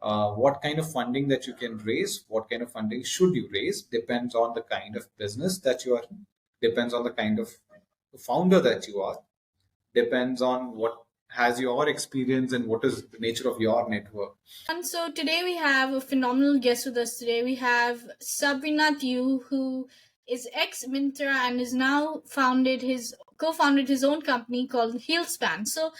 what kind of funding that you can raise, what kind of funding should you raise, depends on the kind of business that you are in, depends on the kind of founder that you are, depends on what has your experience and what is the nature of your network. And so today we have a phenomenal guest with us today. We have Sabrinath who is ex Myntra and is now co-founded his own company called HealSpan. So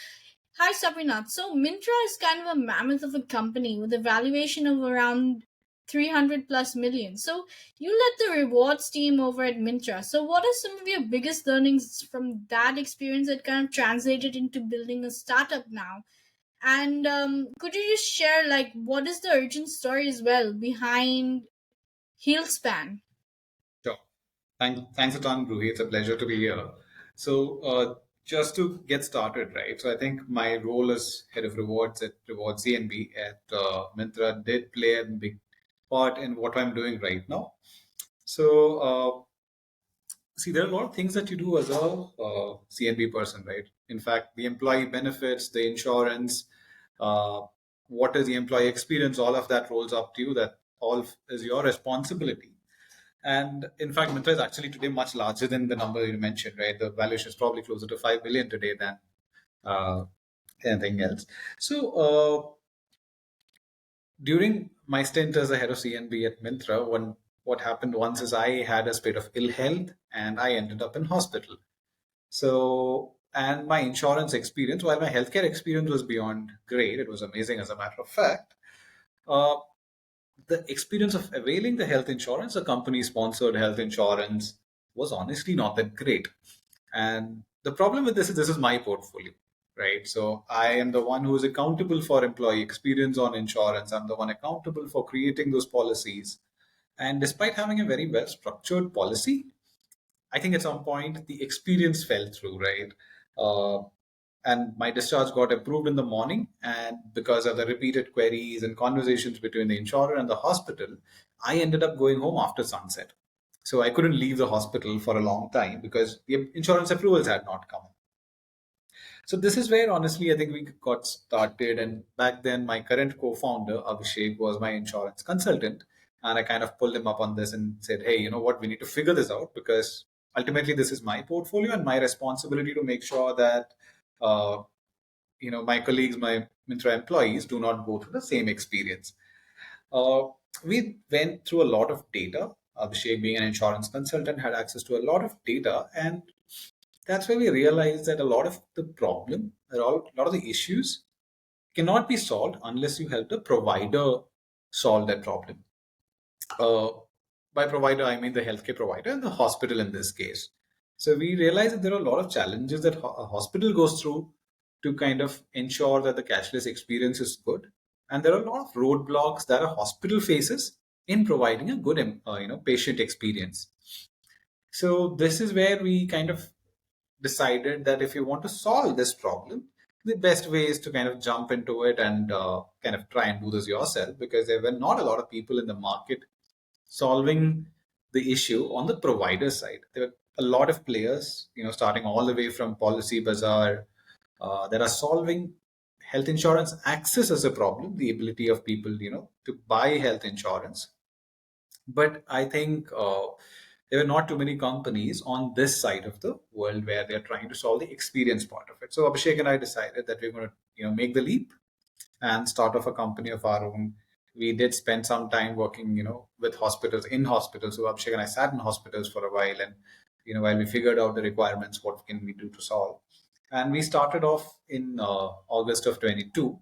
hi Sabrinath. So Myntra is kind of a mammoth of a company with a valuation of around 300 plus million. So you led the rewards team over at Myntra. So what are some of your biggest learnings from that experience that kind of translated into building a startup now? And could you just share like what is the origin story as well behind HealSpan? Sure. Thanks a ton, Roohi. It's a pleasure to be here. So, just to get started, right? So, I think my role as head of rewards at Rewards CNB at Myntra did play a big part in what I'm doing right now. So, see, there are a lot of things that you do as a CNB person, right? In fact, the employee benefits, the insurance, uh, what is the employee experience, all of that rolls up to you. That all is your responsibility. And in fact, Myntra is actually today much larger than the number you mentioned, right? The valuation is probably closer to 5 billion today than uh, anything else. So, during my stint as a head of CNB at Myntra, what happened once is I had a spate of ill health and I ended up in hospital. So, and my insurance experience, while my healthcare experience was beyond great, it was amazing as a matter of fact. Uh, the experience of availing the health insurance, the company sponsored health insurance, was honestly not that great. And the problem with this is my portfolio, right? So I am the one who is accountable for employee experience on insurance. I'm the one accountable for creating those policies. And despite having a very well structured policy, I think at some point the experience fell through, right? Uh, and my discharge got approved in the morning. And because of the repeated queries and conversations between the insurer and the hospital, I ended up going home after sunset. So I couldn't leave the hospital for a long time because the insurance approvals had not come. So this is where honestly I think we got started. And back then, my current co-founder Abhishek was my insurance consultant, and I kind of pulled him up on this and said, "Hey, you know what? We need to figure this out because ultimately this is my portfolio and my responsibility to make sure that uh, my colleagues, my Myntra employees, do not go through the same experience." Uh, we went through a lot of data. Abhishek, being an insurance consultant, had access to a lot of data, and that's where we realized that a lot of the problem, a lot of the issues cannot be solved unless you help the provider solve that problem. Uh, by provider, I mean the healthcare provider and the hospital in this case. So we realized that there are a lot of challenges that a hospital goes through to kind of ensure that the cashless experience is good. And there are a lot of roadblocks that a hospital faces in providing a good, patient experience. So this is where we kind of decided that if you want to solve this problem, the best way is to kind of jump into it and kind of try and do this yourself, because there were not a lot of people in the market solving the issue on the provider side. There were a lot of players, starting all the way from Policy Bazaar, that are solving health insurance access as a problem, the ability of people, to buy health insurance. But I think there were not too many companies on this side of the world where they're trying to solve the experience part of it. So Abhishek and I decided that we're going to, make the leap and start off a company of our own. We did spend some time working, with hospitals, in hospitals. So Abhishek and I sat in hospitals for a while, and while we figured out the requirements, what can we do to solve. And we started off in August of 22,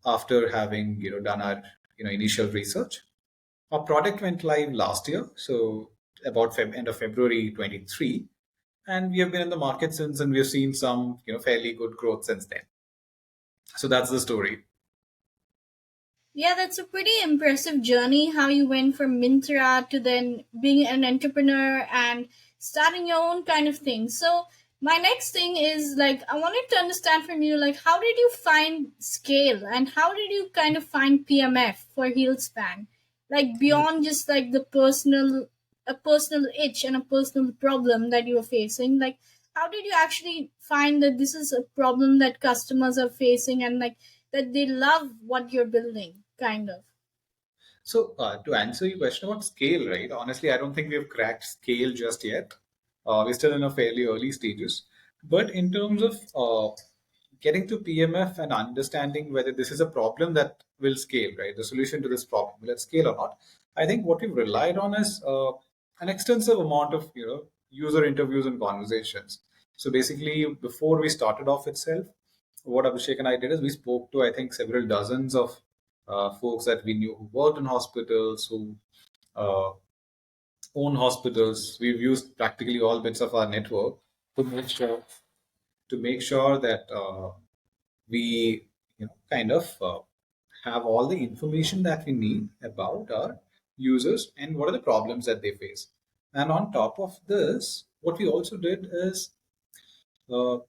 after having done our initial research. Our product went live last year, so about end of February 23, and we have been in the market since, and we've seen some fairly good growth since then. So that's the story. Yeah, that's a pretty impressive journey how you went from Myntra to then being an entrepreneur and starting your own kind of thing. So my next thing is like I wanted to understand from you like how did you find scale and how did you kind of find PMF for HealSpan? Like beyond just like the personal a personal itch and a personal problem that you were facing, like how did you actually find that this is a problem that customers are facing and like that they love what you're building? kind of. So, to answer your question about scale, right? Honestly, I don't think we've cracked scale just yet. We're still in a fairly early stages. But in terms of getting to PMF and understanding whether this is a problem that will scale, right? The solution to this problem, will it scale or not? I think what we've relied on is an extensive amount of user interviews and conversations. So basically, before we started off itself, what Abhishek and I did is we spoke to I think several dozens of folks that we knew who worked in hospitals, who uh, own hospitals. We've used practically all bits of our network to make sure that we kind of have all the information that we need about our users and what are the problems that they face. And on top of this, what we also did is so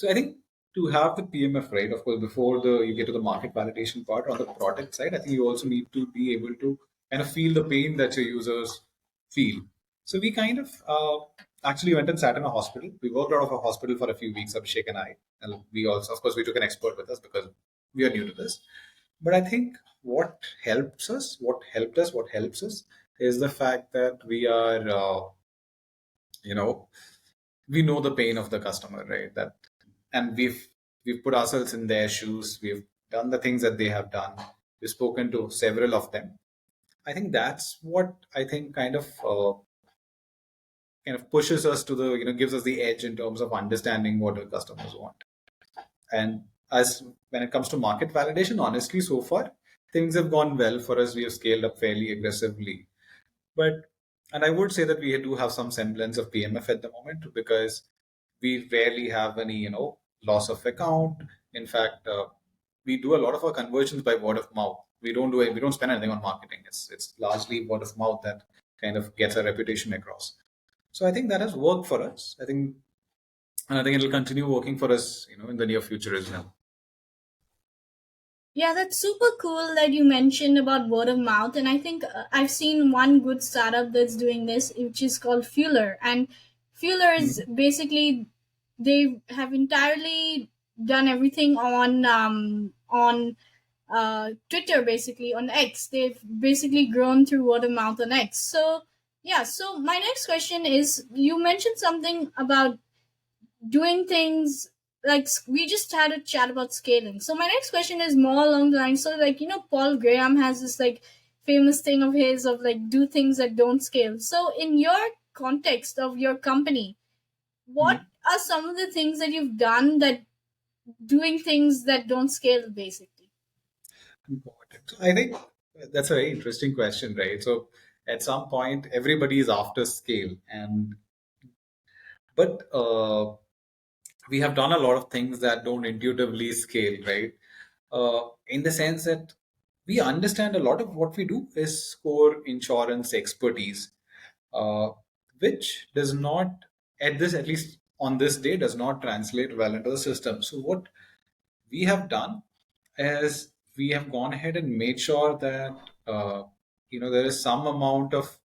I think to have the PMF right, of course, before the you get to the market validation part on the product side, I think you also need to be able to kind of feel the pain that your users feel. So we kind of actually went and sat in a hospital. We worked out of a hospital for a few weeks, Abhishek and I. And we also, of course, we took an expert with us because we are new to this. But I think what helps us is the fact that we are, you know, we know the pain of the customer, right? That and we've put ourselves in their shoes. We've done the things that they have done. We've spoken to several of them. I think that's what I think kind of pushes us to the gives us the edge in terms of understanding what our customers want. And as when it comes to market validation, honestly, so far things have gone well for us. We have scaled up fairly aggressively, but and I would say that we do have some semblance of PMF at the moment because we rarely have any loss of account. In fact, we do a lot of our conversions by word of mouth. We don't spend anything on marketing. It's largely word of mouth that kind of gets our reputation across. So I think that has worked for us. I think it'll continue working for us, in the near future as well. Yeah, that's super cool that you mentioned about word of mouth. And I think I've seen one good startup that's doing this, which is called Fueler. And Fueler is Mhm. basically, they have entirely done everything on Twitter, basically on X. They've basically grown through word of mouth on X. So yeah. So my next question is, you mentioned something about doing things like we just had a chat about scaling. So my next question is more along the lines. So like Paul Graham has this like famous thing of his of like do things that don't scale. So in your context of your company, what Mhm. are some of the things that you've done that doing things that don't scale basically? Important. So I think that's a very interesting question, right? So at some point, everybody is after scale, and but we have done a lot of things that don't intuitively scale, right? In the sense that we understand a lot of what we do is core insurance expertise, uh, which does not, at least on this day, does not translate well into the system. So what we have done is we have gone ahead and made sure that there is some amount of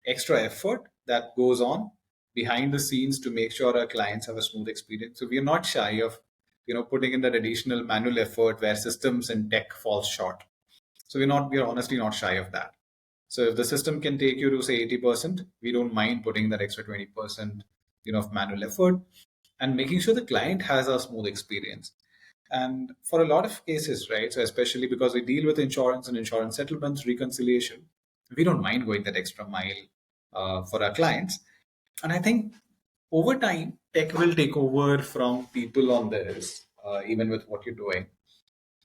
extra effort that goes on behind the scenes to make sure our clients have a smooth experience. So we are not shy of putting in that additional manual effort where systems and tech falls short. So we're honestly not shy of that. So if the system can take you to say 80%, we don't mind putting that extra 20% of manual effort and making sure the client has a smooth experience. And for a lot of cases, right, so especially because we deal with insurance and insurance settlements, reconciliation, we don't mind going that extra mile for our clients. And I think over time, tech will take over from people on this, even with what you're doing.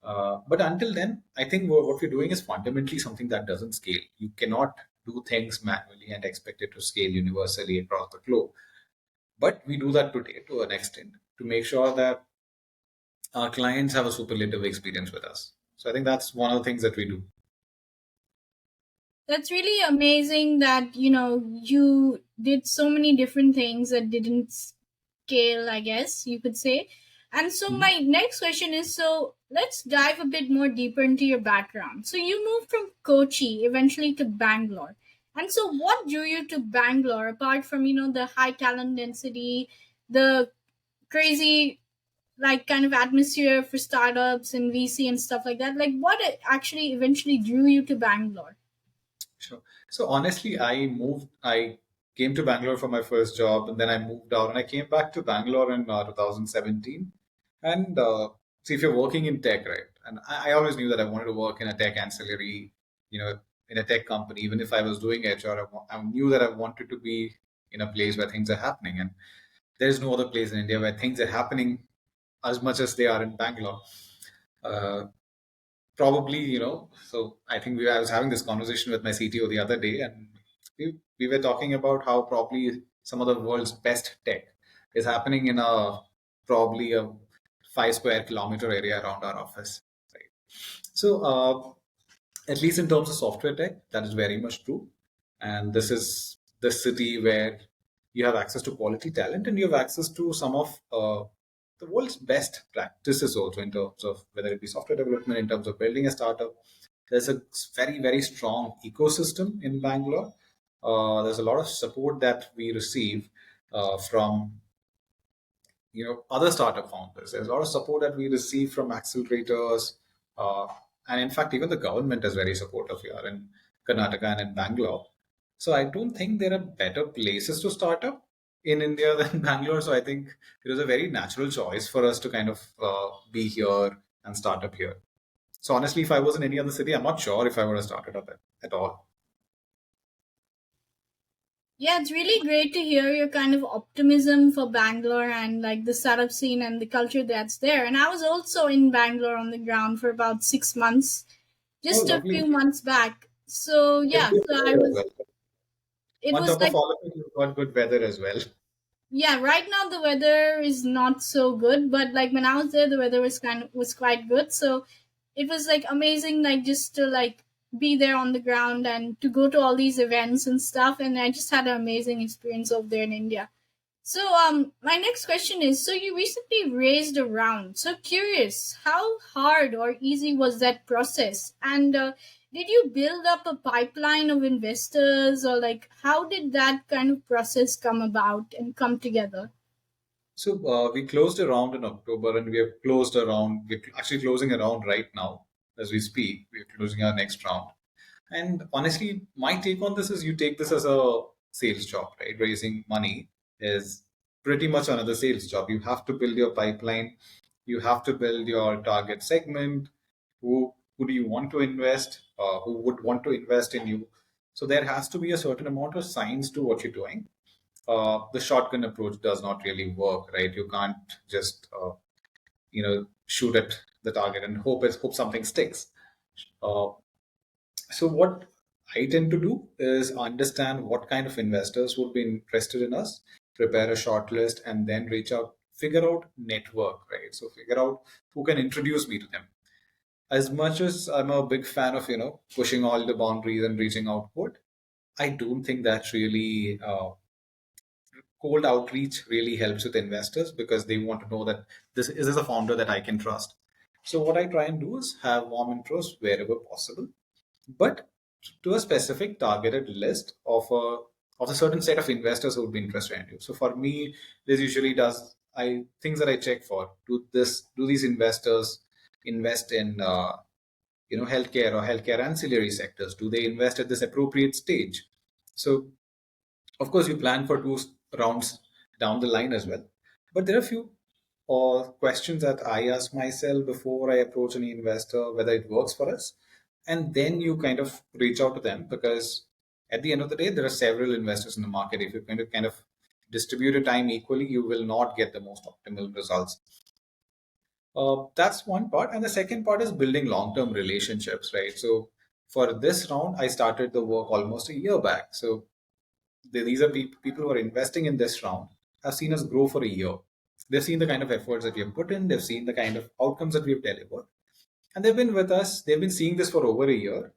But until then, I think what we're doing is fundamentally something that doesn't scale. You cannot do things manually and expect it to scale universally across the globe. But we do that today to an extent to make sure that our clients have a superlative experience with us. So I think that's one of the things that we do. That's really amazing that you did so many different things that didn't scale, I guess you could say. And so Mhm. my next question is, so let's dive a bit more deeper into your background. So you moved from Kochi eventually to Bangalore. And so what drew you to Bangalore apart from the high talent density, the crazy like kind of atmosphere for startups and VC and stuff like that. Like what actually eventually drew you to Bangalore? Sure. So honestly, I came to Bangalore for my first job, and then I moved out, and I came back to Bangalore in 2017. And see, if you're working in tech, right? And I always knew that I wanted to work in a tech ancillary, in a tech company. Even if I was doing HR, I knew that I wanted to be in a place where things are happening. And there's no other place in India where things are happening as much as they are in Bangalore. Uh, Probably, so I think I was having this conversation with my CTO the other day, and we were talking about how probably some of the world's best tech is happening in probably a 5 square kilometer area around our office. Right. So, at least in terms of software tech, that is very much true. And this is the city where you have access to quality talent, and you have access to some of the world's best practices also in terms of whether it be software development, in terms of building a startup. There's a very, very strong ecosystem in Bangalore. There's a lot of support that we receive from other startup founders. There's a lot of support that we receive from accelerators, uh, and in fact even the government is very supportive here in Karnataka and in Bangalore. So I don't think there are better places to start up in India than Bangalore. So I think it was a very natural choice for us to kind of be here and start up here. So honestly, if I was in any other city, I'm not sure if I would have started up at all. Yeah, it's really great to hear your kind of optimism for Bangalore and like the startup scene and the culture that's there. And I was also in Bangalore on the ground for about 6 months, Oh, just a lovely. few months back. So It's yeah, good so I weather as was. well. It On was top of like, all of it, you've got good weather as well. yeah, right now the weather is not so good, but like when I was there, the weather was quite good. So it was like amazing, like just to like be there on the ground and to go to all these events and stuff. And I just had an amazing experience over there in India. So, my next question is: so you recently raised a round. So curious, how hard or easy was that process? And did you build up a pipeline of investors, or like how did that kind of process come about and come together? So we closed a round in October, and we have closed around. We're actually closing a round right now as we speak. We're closing our next round. And honestly, my take on this is you take this as a sales job, right? Raising money is pretty much another sales job. You have to build your pipeline. You have to build your target segment. Who do you want to invest? Who would want to invest in you? So there has to be a certain amount of science to what you're doing. The shotgun approach does not really work, right? You can't just shoot at the target and hope something sticks. Uh, so what I tend to do is understand what kind of investors would be interested in us, prepare a short list, and then reach out, figure out network, right? So figure out who can introduce me to them. As much as I'm a big fan of pushing all the boundaries and reaching outward, I don't think that's really cold outreach really helps with investors because they want to know that this is a founder that I can trust. So what I try and do is have warm intros wherever possible, but to a specific targeted list of a certain set of investors who would be interested in you. So for me, this usually does I things that I check for. Do these investors invest in healthcare or healthcare ancillary sectors? Do they invest at this appropriate stage? So of course, you plan for rounds down the line as well. But there are a few questions that I ask myself before I approach any investor, whether it works for us. And then you kind of reach out to them because at the end of the day, there are several investors in the market. If you're going to kind of distribute your time equally, you will not get the most optimal results. That's one part. And the second part is building long term relationships, right? So for this round, I started the work almost a year back. So these are people who are investing in this round have seen us grow for a year. They've seen the kind of efforts that we have put in. They've seen the kind of outcomes that we've delivered, and they've been with us. They've been seeing this for over a year,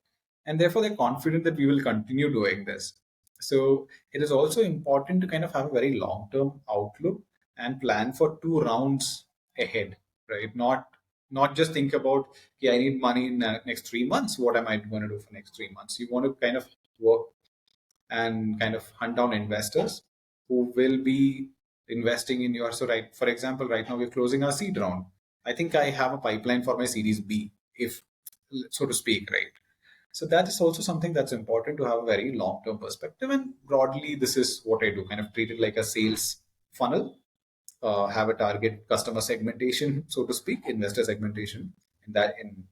and therefore they're confident that we will continue doing this. So it is also important to kind of have a very long-term outlook and plan for 2 rounds ahead, right? Not just think about, okay, I need money in the next 3 months. What am I going to do for next 3 months? You want to kind of work and kind of hunt down investors who will be investing in your, so right, for example, right now we're closing our seed round. I think I have a pipeline for my series B, if so to speak, right? So that is also something that's important to have a very long term perspective. And broadly, this is what I do, kind of treat it like a sales funnel, have a target customer segmentation, so to speak, investor segmentation in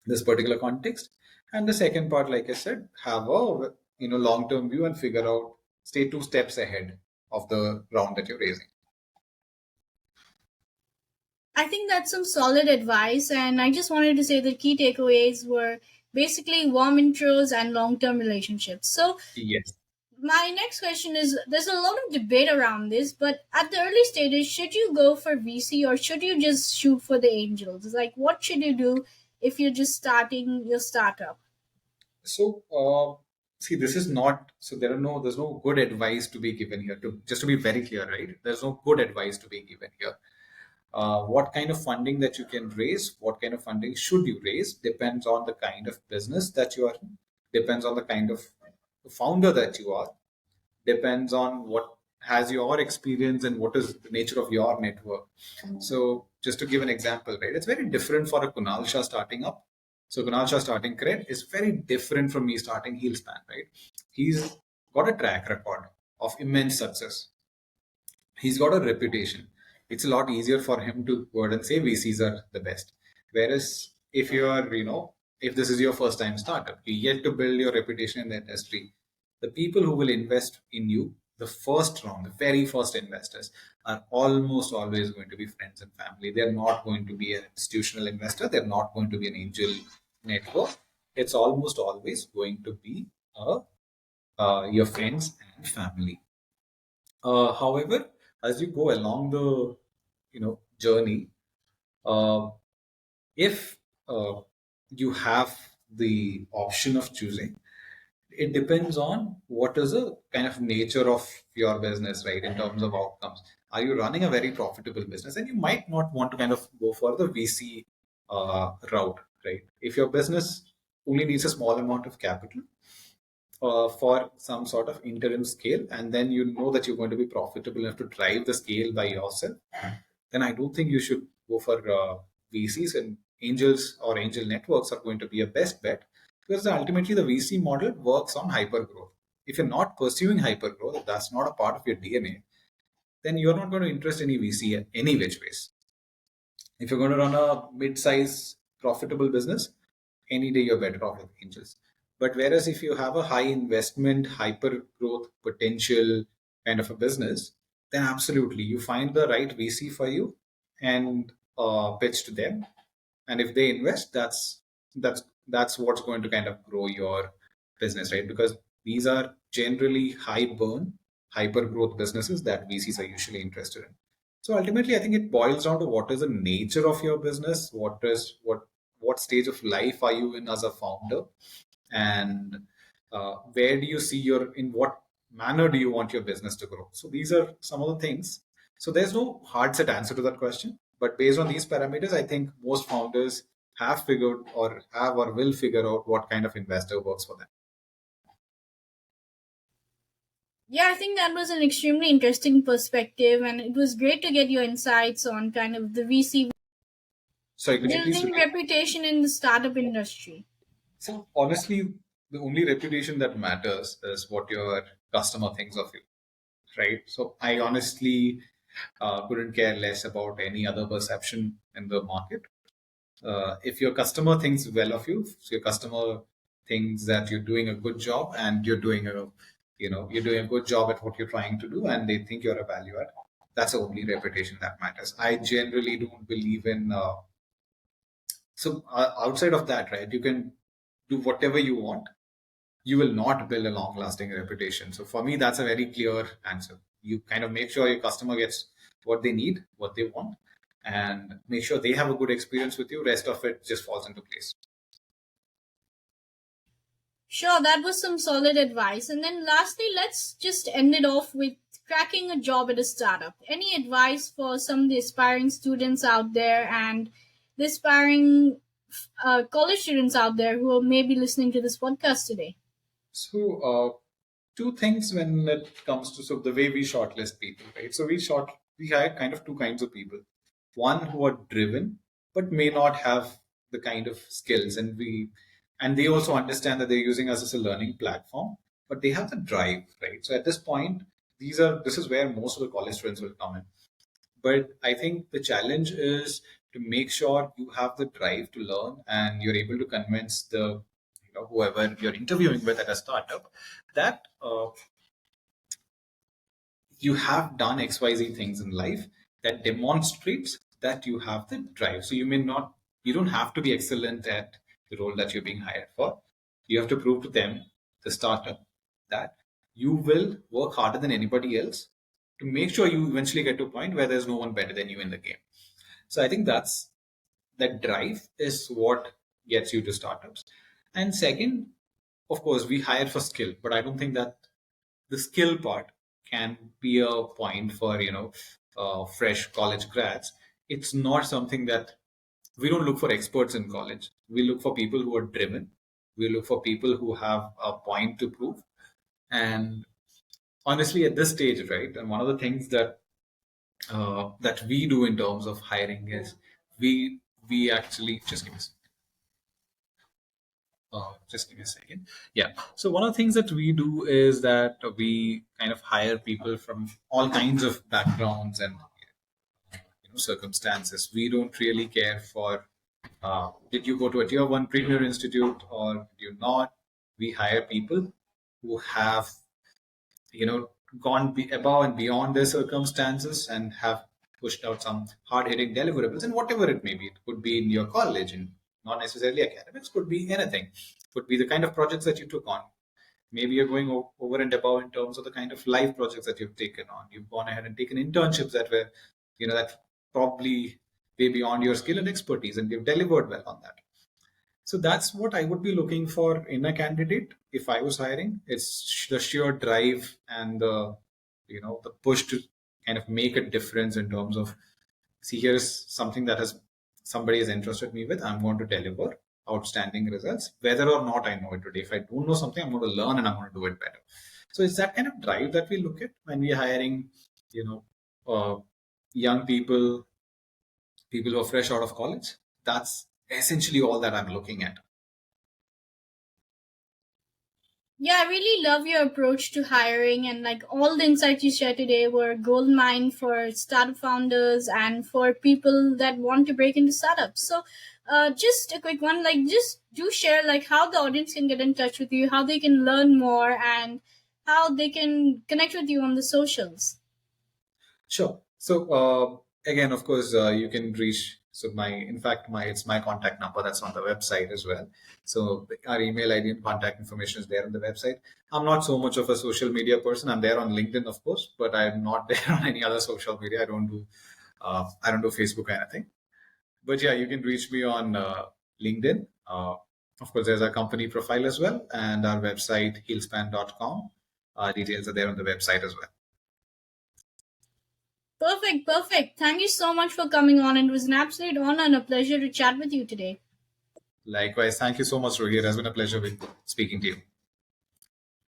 this particular context. And the second part, like I said, have a long term view and figure out, stay 2 steps ahead of the round that you're raising. I think that's some solid advice, and I just wanted to say the key takeaways were basically warm intros and long term relationships. So, Yes. my next question is there's a lot of debate around this, but at the early stages, should you go for VC or should you just shoot for the angels? Like, what should you do if you're just starting your startup? So, see, this is not, so there's no good advice to be given here. Just to be very clear, right? There's no good advice to be given here. What kind of funding that you can raise, what kind of funding should you raise, depends on the kind of business that you are in, depends on the kind of founder that you are, depends on what has your experience and what is the nature of your network. So just to give an example, right, it's very different for a Kunal Shah starting up. So Kunal Shah starting Cred is very different from me starting HealSpan, right? He's got a track record of immense success. He's got a reputation. It's a lot easier for him to go out and say VCs are the best. Whereas if you are, if this is your first time startup, you yet to build your reputation in the industry, the people who will invest in you, the first round, the very first investors, are almost always going to be friends and family. They're not going to be an institutional investor. They're not going to be an angel network. It's almost always going to be your friends and family. However, as you go along the journey, uh, if you have the option of choosing, it depends on what is the kind of nature of your business, right? In terms of outcomes, are you running a very profitable business, and you might not want to kind of go for the VC route, right? If your business only needs a small amount of capital for some sort of interim scale, and then you know that you're going to be profitable enough to drive the scale by yourself, then I don't think you should go for VCs, and angels or angel networks are going to be a best bet, because ultimately the VC model works on hyper growth. If you're not pursuing hyper growth, if that's not a part of your DNA, then you're not going to interest any VC in any which ways. If you're going to run a mid-size profitable business, any day you're better off with angels. But whereas if you have a high investment, hyper growth potential kind of a business, then absolutely you find the right VC for you and pitch to them. And if they invest, that's what's going to kind of grow your business, right? Because these are generally high burn, hyper growth businesses that VCs are usually interested in. So ultimately, I think it boils down to what is the nature of your business, what stage of life are you in as a founder, and where do you see in what manner do you want your business to grow. So these are some of the things. So there's no hard set answer to that question, but based on these parameters, I think most founders have figured or have or will figure out what kind of investor works for them. Yeah, I think that was an extremely interesting perspective, and it was great to get your insights on kind of the VC Sorry, could you please building repeat? reputation in the startup industry. So honestly, the only reputation that matters is what your customer thinks of you, right? So I honestly couldn't care less about any other perception in the market. If your customer thinks well of you, so your customer thinks that you're doing a good job and you're doing a good job at what you're trying to do, and they think you're a value add. That's the only reputation that matters. I generally don't believe in. Outside of that, right? You can do whatever you want. You will not build a long-lasting reputation. So for me, that's a very clear answer. You kind of make sure your customer gets what they need, what they want, and make sure they have a good experience with you. Rest of it just falls into place. Sure, that was some solid advice. And then lastly, let's just end it off with cracking a job at a startup. Any advice for some of the aspiring students out there and the aspiring college students out there who are maybe listening to this podcast today? So two things when it comes to the way we shortlist people, right? So we hire kind of two kinds of people. One who are driven but may not have the kind of skills, and they also understand that they're using us as a learning platform, but they have the drive, right? So at this point, this is where most of the college students will come in. But I think the challenge is to make sure you have the drive to learn and you're able to convince the whoever you're interviewing with at a startup that you have done XYZ things in life that demonstrates that you have the drive. So you don't have to be excellent at the role that you're being hired for. You have to prove to them, the startup, that you will work harder than anybody else to make sure you eventually get to a point where there's no one better than you in the game. So I think that drive is what gets you to startups. And second, of course, we hire for skill, but I don't think that the skill part can be a point for fresh college grads. It's not something that we don't look for experts in college. We look for people who are driven. We look for people who have a point to prove. And honestly, at this stage, right, and one of the things that we do in terms of hiring is we actually just give me a second. Yeah. So one of the things that we do is that we kind of hire people from all kinds of backgrounds and circumstances. We don't really care for did you go to a tier one premier institute or did you not. We hire people who have above and beyond their circumstances and have pushed out some hard-hitting deliverables, and whatever it may be. It could be in your college and not necessarily academics, could be anything. Could be the kind of projects that you took on. Maybe you're going over and above in terms of the kind of life projects that you've taken on. You've gone ahead and taken internships that were that probably way beyond your skill and expertise, and you've delivered well on that. So that's what I would be looking for in a candidate if I was hiring. It's the sheer drive and the push to kind of make a difference in terms of, see, here's something that has somebody has entrusted me with. I'm going to deliver outstanding results, whether or not I know it today. If I don't know something, I'm going to learn and I'm going to do it better. So it's that kind of drive that we look at when we're hiring, young people who are fresh out of college. That's essentially all that I'm looking at. Yeah, I really love your approach to hiring, and like all the insights you shared today were gold mine for startup founders and for people that want to break into startups. So, just a quick one, like just do share like how the audience can get in touch with you, how they can learn more, and how they can connect with you on the socials. Sure. So again, of course, you can reach. So in fact, it's my contact number that's on the website as well. So our email ID and contact information is there on the website. I'm not so much of a social media person. I'm there on LinkedIn, of course, but I'm not there on any other social media. I don't do Facebook or anything. But yeah, you can reach me on LinkedIn. Of course, there's our company profile as well, and our website healspan.com. Details are there on the website as well. Perfect, perfect. Thank you so much for coming on. It was an absolute honor and a pleasure to chat with you today. Likewise, thank you so much, Rohit. It has been a pleasure speaking to you.